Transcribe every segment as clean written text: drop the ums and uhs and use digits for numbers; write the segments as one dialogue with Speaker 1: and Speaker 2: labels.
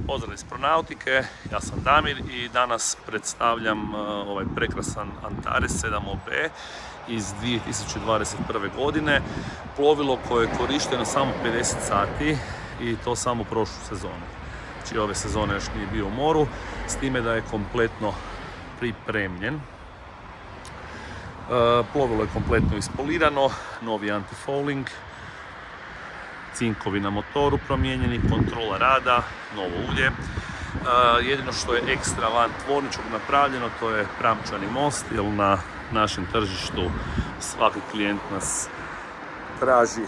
Speaker 1: Pozdrav iz Pronautike, ja sam Damir i danas predstavljam ovaj prekrasan Antares 7OB iz 2021. godine. Plovilo koje je korišteno samo 50 sati i to samo prošlu sezonu. Znači ove sezone još nije bio u moru, s time da je kompletno pripremljen. Plovilo je kompletno ispolirano, novi anti-fouling, cinkovi na motoru promijenjeni, kontrola rada, novo ulje. Jedino što je ekstra van tvorničkog napravljeno, to je pramčani most, jer na našem tržištu svaki klijent nas traži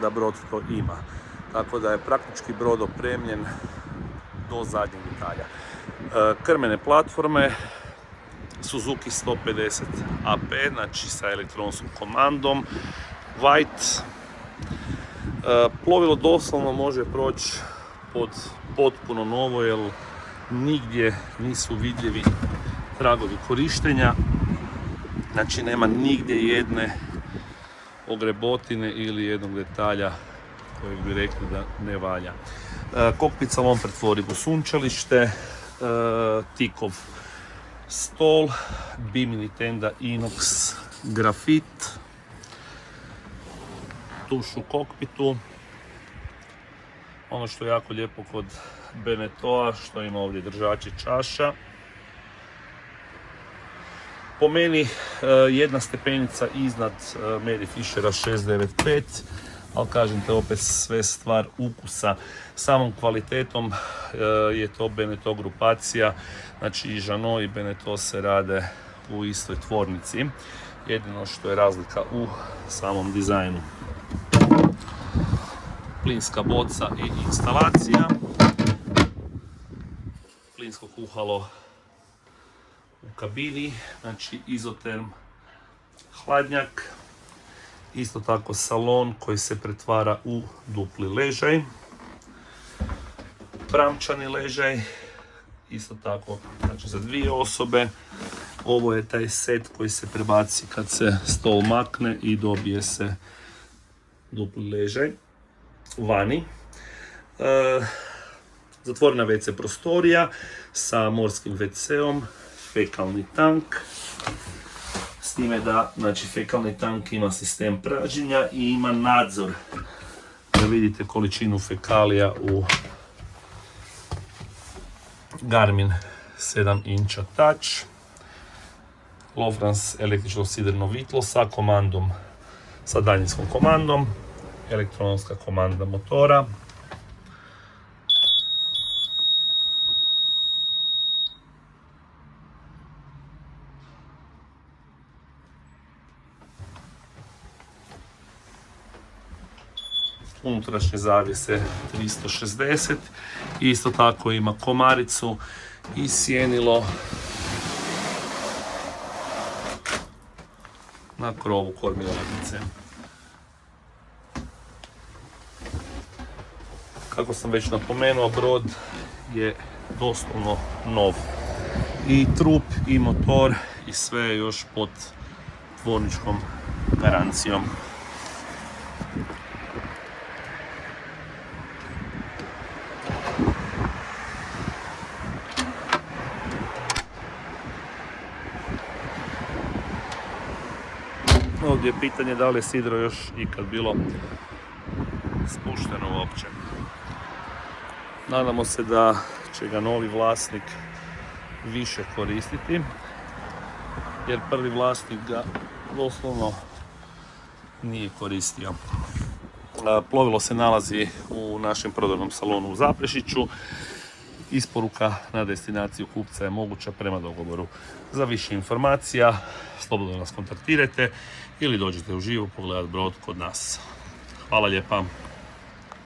Speaker 1: da brod to ima. Tako da je praktički brod opremljen do zadnjeg detalja. Krmene platforme Suzuki 150 AP, znači sa elektronskom komandom, white. Plovilo doslovno može proći pod potpuno novo, jer nigdje nisu vidljivi tragovi korištenja. Znači nema nigdje jedne ogrebotine ili jednog detalja kojeg bi rekli da ne valja. Kokpit salon pretvori u sunčalište, tikov stol, bimini tenda inox grafit, tuš u kokpitu. Ono što je jako lijepo kod Benettoa, što ima ovdje držači čaša. Po meni jedna stepenica iznad Mary Fishera 695, ali kažem te opet sve stvar ukusa. Samom kvalitetom je to Benetton grupacija, znači i Jeanneau i Benetton se rade u istoj tvornici. Jedino što je razlika u samom dizajnu. Plinska boca i instalacija. Plinsko kuhalo u kabini, znači izoterm hladnjak. Isto tako salon koji se pretvara u dupli ležaj. Pramčani ležaj, isto tako znači za dvije osobe. Ovo je taj set koji se prebaci kad se stol makne i dobije se dupli ležaj vani. Zatvorena WC prostorija sa morskim WC-om, fekalni tank. S time da, znači, fekalni tank ima sistem pražnjenja i ima nadzor da vidite količinu fekalija u Garmin 7 inča touch. Lofrans električno sidreno vitlo sa komandom, sa daljinskom komandom, elektronska komanda motora. Unutrašnje zavjese 360, isto tako ima komaricu i sjenilo na krovu kormilonice. Kako sam već napomenuo, brod je doslovno nov. I trup, i motor, i sve je još pod tvorničkom garancijom. Ovdje je pitanje da li je sidro još ikad bilo spušteno uopće. Nadamo se da će ga novi vlasnik više koristiti, jer prvi vlasnik ga doslovno nije koristio. Plovilo se nalazi u našem prodajnom salonu u Zaprešiću. Isporuka na destinaciju kupca je moguća prema dogovoru. Za više informacija slobodno nas kontaktirajte ili dođite uživo pogledati brod kod nas. Hvala lijepa.